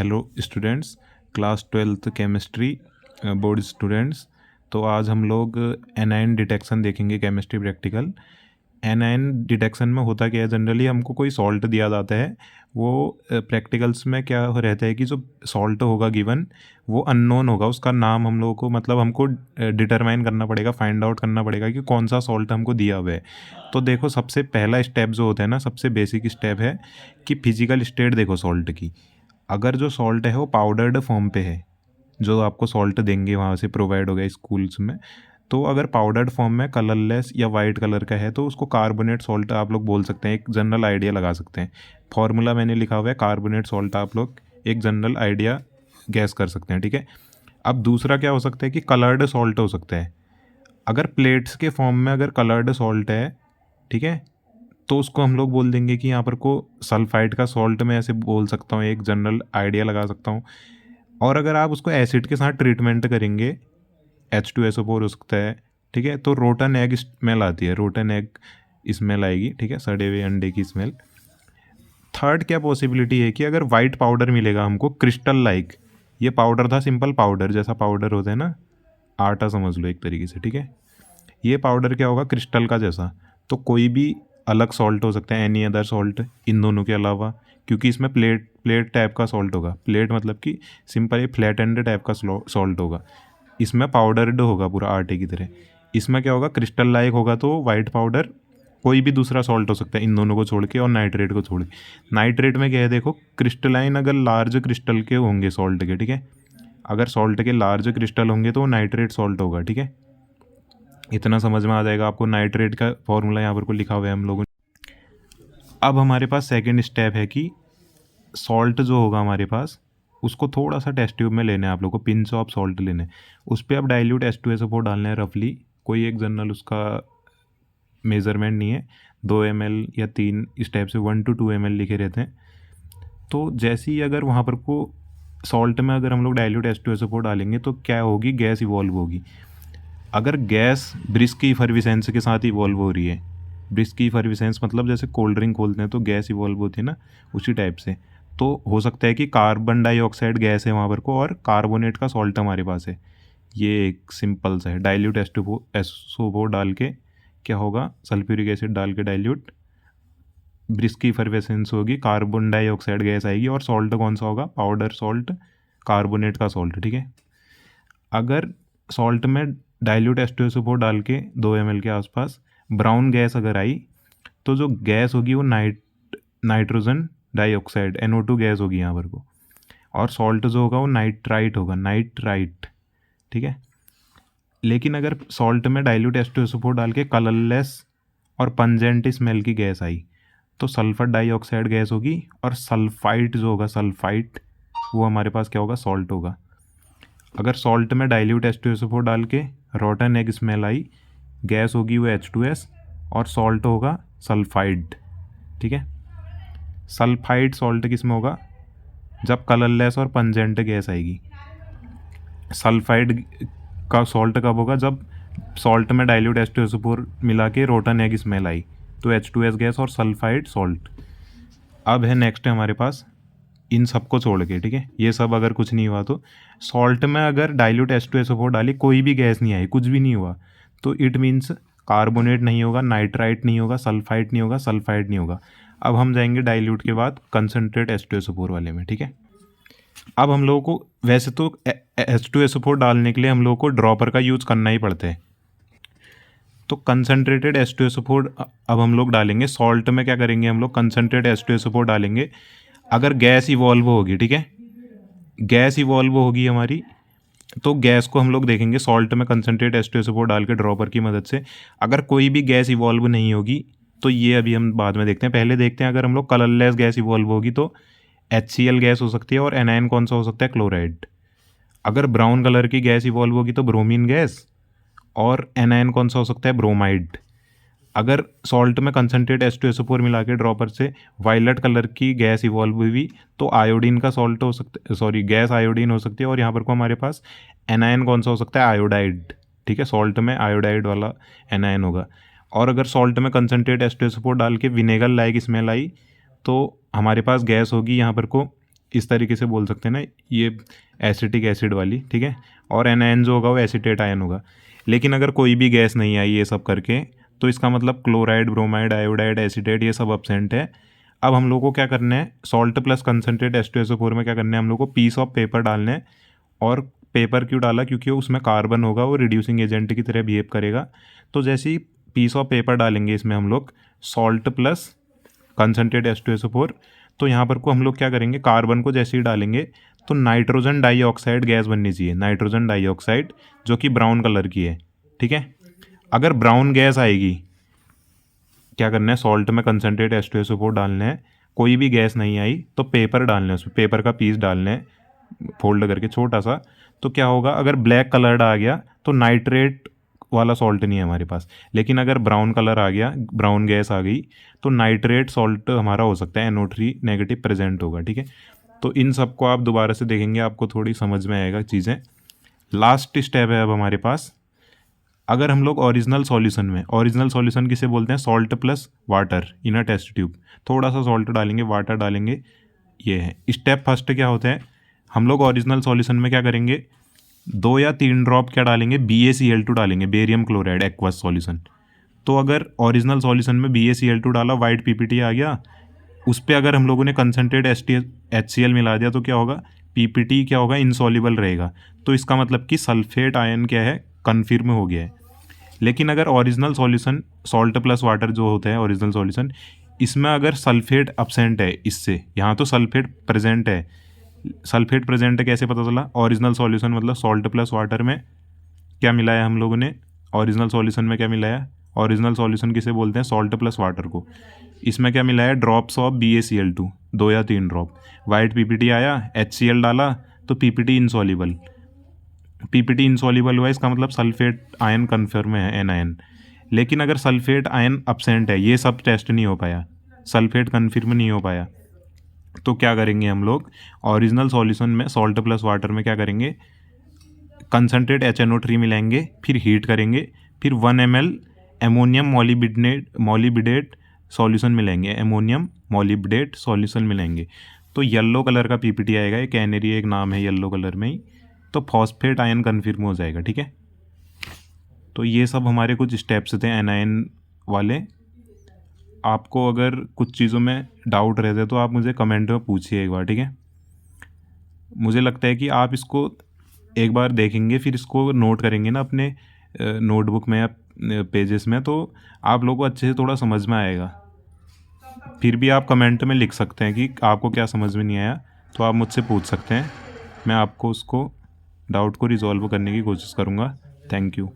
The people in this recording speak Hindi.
Hello students, class 12th chemistry board students. तो आज हम लोग एनायन डिटेक्शन देखेंगे, केमिस्ट्री प्रैक्टिकल। एनायन डिटेक्शन में होता क्या है, जनरली हमको कोई सॉल्ट दिया जाता है। वो प्रैक्टिकल्स में क्या रहता है कि जो सॉल्ट होगा गिवन वो अननोन होगा, उसका नाम हम लोगों को मतलब हमको डिटरमाइन करना पड़ेगा, फाइंड आउट करना पड़ेगा कि कौन सा सॉल्ट हमको दिया हुआ है। तो देखो, सबसे पहला स्टेप जो होता है ना, सबसे बेसिक स्टेप है कि फिजिकल स्टेट देखो सॉल्ट की। अगर जो सॉल्ट है वो पाउडर्ड फॉर्म पे है, जो आपको सॉल्ट देंगे वहाँ से प्रोवाइड हो गया स्कूल्स में, तो अगर पाउडर्ड फॉर्म में कलरलेस या वाइट कलर का है तो उसको कार्बोनेट सॉल्ट आप लोग बोल सकते हैं। एक जनरल आइडिया लगा सकते हैं। फॉर्मूला मैंने लिखा हुआ है कार्बोनेट सॉल्ट, आप लोग एक जनरल आइडिया गैस कर सकते हैं, ठीक है। अब दूसरा क्या हो सकता है कि कलर्ड सॉल्ट हो सकता है। अगर प्लेट्स के फॉर्म में अगर कलर्ड सॉल्ट है, ठीक है, तो उसको हम लोग बोल देंगे कि यहाँ पर को सल्फाइड का सॉल्ट, मैं ऐसे बोल सकता हूँ, एक जनरल आइडिया लगा सकता हूँ। और अगर आप उसको एसिड के साथ ट्रीटमेंट करेंगे, H2SO4 हो सकता है, ठीक है, तो रोटन एग स्मेल आती है, रोटन एग स्मेल आएगी, ठीक है, सड़े हुए अंडे की स्मेल। थर्ड क्या पॉसिबिलिटी है कि अगर वाइट पाउडर मिलेगा हमको क्रिस्टल लाइक, ये पाउडर था सिंपल पाउडर, जैसा पाउडर होता है ना, आटा समझ लो एक तरीके से, ठीक है, ये पाउडर क्या होगा क्रिस्टल का जैसा। तो कोई भी अलग सॉल्ट हो सकता है, एनी अदर सॉल्ट इन दोनों के अलावा, क्योंकि इसमें प्लेट प्लेट टाइप का सॉल्ट होगा। प्लेट मतलब कि सिंपल ये फ्लैट एंड टाइप का सॉल्ट होगा। इसमें पाउडर्ड होगा पूरा आटे की तरह। इसमें क्या होगा, क्रिस्टल लाइक होगा, तो वाइट पाउडर कोई भी दूसरा सॉल्ट हो सकता है इन दोनों को छोड़ के और नाइट्रेट को छोड़ के। नाइट्रेट में क्या है, देखो क्रिस्टलाइन अगर लार्ज क्रिस्टल के होंगे सॉल्ट के, ठीक है, अगर सॉल्ट के लार्ज क्रिस्टल होंगे तो वो नाइट्रेट सॉल्ट होगा, ठीक है। इतना समझ में आ जाएगा आपको। नाइट्रेट का फॉर्मूला यहाँ पर को लिखा हुआ है हम लोगों ने। अब हमारे पास सेकंड स्टेप है कि सॉल्ट जो होगा हमारे पास, उसको थोड़ा सा टेस्ट ट्यूब में लेना है आप लोग को, पिंच ऑफ सॉल्ट लेने हैं। उस पर अब डाइल्यूट H2SO4 डालना है रफली, कोई एक जनरल उसका मेज़रमेंट नहीं है, 2 ml या 3 स्टेप से 1 to 2 ml लिखे रहते हैं। तो जैसे ही अगर वहाँ पर को सॉल्ट में अगर हम लोग डाइल्यूट H2SO4 डालेंगे तो क्या होगी, गैस इवॉल्व होगी। अगर गैस ब्रिस्क की इफर्विसेंस के साथ इवॉल्व हो रही है, ब्रिस्क की इफर्विसेंस मतलब जैसे कोल्ड ड्रिंक खोलते हैं तो गैस इवॉल्व होती है ना, उसी टाइप से। तो हो सकता है कि कार्बन डाइऑक्साइड गैस है वहाँ पर को और कार्बोनेट का सॉल्ट हमारे पास है। ये एक सिंपल सा है, डाइल्यूट SO4 डाल के क्या होगा, सल्फ्यूरिक एसिड डाल के डाइल्यूट, ब्रिस्क की इफर्वेसेंस होगी, कार्बन डाइऑक्साइड गैस आएगी, और सॉल्ट कौन सा होगा, पाउडर सॉल्ट, कार्बोनेट का सॉल्ट, ठीक है। अगर सॉल्ट में डाइल्यूट H2SO4 डाल के 2 ml के आसपास ब्राउन गैस अगर आई, तो जो गैस होगी वो नाइट्रोजन डाइऑक्साइड NO2 गैस होगी यहाँ पर को, और सॉल्ट जो होगा वो नाइट्राइट होगा, नाइट्राइट, ठीक है। लेकिन अगर सॉल्ट में डाइल्यूट H2SO4 डाल के कलरलेस और पंजेंट स्मेल की गैस आई, तो सल्फर डाइऑक्साइड गैस होगी, और सल्फाइट जो होगा, सल्फाइट, वो हमारे पास क्या होगा, सॉल्ट होगा। अगर सॉल्ट में डाइल्यूट H2SO4 डाल के रोटन एग स्मेल आई, गैस होगी वो H2S, और सॉल्ट होगा सल्फाइड, ठीक है। सल्फाइड सॉल्ट किस में होगा, जब कलरलेस और पंजेंट गैस आएगी। सल्फाइड का सॉल्ट कब होगा, जब सॉल्ट में डाइल्यूट H2SO4 मिला के रोटन एग स्मेल आई, तो H2S गैस और सल्फाइड सॉल्ट। अब है नेक्स्ट है हमारे पास इन सबको छोड़ के, ठीक है, ये सब अगर कुछ नहीं हुआ तो सॉल्ट में अगर डाइल्यूट H2SO4 डाली, कोई भी गैस नहीं आई, कुछ भी नहीं हुआ, तो इट मीन्स कार्बोनेट नहीं होगा, नाइट्राइट नहीं होगा, सल्फाइड नहीं होगा, सल्फाइड नहीं होगा। अब हम जाएंगे डाइल्यूट के बाद कंसनट्रेट H2SO4 वाले में, ठीक है। अब हम लोगों को वैसे तो H2SO4 डालने के लिए हम लोगों को ड्रॉपर का यूज़ करना ही पड़ता है। तो कंसनट्रेटेड H2SO4 अब हम लोग डालेंगे सॉल्ट में। क्या करेंगे हम लोग, कंसनट्रेट H2SO4 डालेंगे। अगर गैस इवॉल्व होगी, ठीक है, गैस इवॉल्व होगी हमारी, तो गैस को हम लोग देखेंगे सॉल्ट में कंसनट्रेट H2SO4 डाल के ड्रॉपर की मदद से। अगर कोई भी गैस इवॉल्व नहीं होगी तो ये अभी हम बाद में देखते हैं, पहले देखते हैं अगर हम लोग कलरलेस गैस इवॉल्व होगी तो HCl गैस हो सकती है, और एनायन कौन सा हो सकता है, क्लोराइड। अगर ब्राउन कलर की गैस इवॉल्व होगी तो ब्रोमीन गैस, और एनायन कौन सा हो सकता है, ब्रोमाइड। अगर सॉल्ट में कंसनट्रेट H2SO4 मिला के ड्रॉपर से वायलेट कलर की गैस इवॉल्व हुई तो आयोडीन का सॉल्ट हो सकता है, सॉरी गैस आयोडीन हो सकती है, और यहाँ पर को हमारे पास एनायन कौन सा हो सकता है, आयोडाइड, ठीक है, सॉल्ट में आयोडाइड वाला एनायन होगा। और अगर सॉल्ट में कंसनट्रेट H2SO4 डाल के विनेगर लाइक स्मेल आई, तो हमारे पास गैस होगी यहाँ पर को इस तरीके से बोल सकते हैं ना, ये एसिटिक एसिड वाली, ठीक है। और एनायन जो होगा वो एसीटेट आयन होगा। लेकिन अगर कोई भी गैस नहीं आई ये सब करके, तो इसका मतलब क्लोराइड, ब्रोमाइड, आयोडाइड, एसीटेट ये सब एब्सेंट है। अब हम लोग को क्या करना है, सॉल्ट प्लस कंसनट्रेट H2SO4 में क्या करना है, हम लोग को पीस ऑफ पेपर डालना है। और पेपर क्यों डाला, क्योंकि उसमें कार्बन होगा, वो रिड्यूसिंग एजेंट की तरह बिहेव करेगा। तो जैसे ही पीस ऑफ पेपर डालेंगे इसमें हम लोग सॉल्ट प्लस कंसनट्रेट H2SO4, तो यहाँ पर को हम लोग क्या करेंगे, कार्बन को जैसे ही डालेंगे तो नाइट्रोजन डाइऑक्साइड गैस बननी चाहिए, नाइट्रोजन डाइऑक्साइड, जो कि ब्राउन कलर की है, ठीक है। अगर ब्राउन गैस आएगी, क्या करना है, सॉल्ट में कंसनट्रेट H2SO4 डालना है, कोई भी गैस नहीं आई तो पेपर डालना है, उसमें पेपर का पीस डालना है फोल्ड करके छोटा सा। तो क्या होगा, अगर ब्लैक कलर्ड आ गया तो नाइट्रेट वाला सॉल्ट नहीं है हमारे पास। लेकिन अगर ब्राउन कलर आ गया, ब्राउन गैस आ गई, तो नाइट्रेट सॉल्ट हमारा हो सकता है, NO3 नेगेटिव प्रेजेंट होगा, ठीक है। तो इन सबको आप दोबारा से देखेंगे, आपको थोड़ी समझ में आएगा चीज़ें। लास्ट स्टेप है अब हमारे पास, अगर हम लोग ओरिजिनल सॉल्यूशन में, ओरिजिनल सॉल्यूशन किसे बोलते हैं, salt plus water in a test tube, थोड़ा सा सॉल्ट डालेंगे, वाटर डालेंगे, ये है स्टेप फर्स्ट। क्या होता है, हम लोग ओरिजिनल सॉल्यूशन में क्या करेंगे, 2 या 3 ड्रॉप क्या डालेंगे, BaCl2 डालेंगे, बेरियम क्लोराइड एक्वस सॉल्यूशन। तो अगर ओरिजिनल सॉल्यूशन में BaCl2 डाला, वाइट PPT आ गया, उस पर अगर हम लोगों ने कंसनट्रेट HCl मिला दिया, तो क्या होगा, PPT क्या होगा, इनसॉल्युबल रहेगा। तो इसका मतलब कि सल्फेट आयन क्या है, कन्फर्म हो गया है। लेकिन अगर original solution salt plus water जो होता है ओरिजिनल सॉल्यूशन, इसमें अगर सल्फेट अब्सेंट है, इससे यहाँ तो सल्फेट प्रेजेंट है, सल्फेट प्रेजेंट है कैसे पता चला, ओरिजिनल सॉल्यूशन मतलब सॉल्ट प्लस वाटर में क्या मिलाया हम लोगों ने, ओरिजिनल सॉल्यूशन में क्या मिलाया, ओरिजिनल सॉल्यूशन किसे बोलते हैं, सॉल्ट प्लस वाटर को। इसमें क्या मिलाया, ड्रॉप्स ऑफ BaCl2, 2 या 3 ड्रॉप, वाइट PPT आया, HCl डाला तो PPT इनसॉल्युबल, PPT इनसॉल्युबल हुआ, इसका मतलब सल्फेट आयन कन्फर्म है, NiN। लेकिन अगर सल्फेट आयन अब्सेंट है, ये सब टेस्ट नहीं हो पाया, सल्फेट कन्फर्म नहीं हो पाया, तो क्या करेंगे हम लोग, ओरिजिनल सॉल्यूशन में सॉल्ट प्लस वाटर में क्या करेंगे, कंसनट्रेट HNO3 मिलाएंगे, फिर हीट करेंगे, फिर 1 ml एमोनियम मोलिबिडेट सॉल्यूशन मिलाएंगे, एमोनियम मोलिबिडेट सॉल्यूशन मिलाएंगे। तो येलो कलर का PPT आएगा, एक कैनरी एक नाम है येलो कलर में ही, तो फॉस्फेट आयन कन्फर्म हो जाएगा, ठीक है। तो ये सब हमारे कुछ स्टेप्स थे NiN वाले। आपको अगर कुछ चीज़ों में डाउट रहते तो आप मुझे कमेंट में पूछिए एक बार, ठीक है। मुझे लगता है कि आप इसको एक बार देखेंगे, फिर इसको नोट करेंगे ना अपने नोटबुक में या पेजेस में, तो आप लोगों को अच्छे से थोड़ा समझ में आएगा। फिर भी आप कमेंट में लिख सकते हैं कि आपको क्या समझ में नहीं आया, तो आप मुझसे पूछ सकते हैं, मैं आपको उसको डाउट को रिजॉल्व करने की कोशिश करूँगा। Thank you.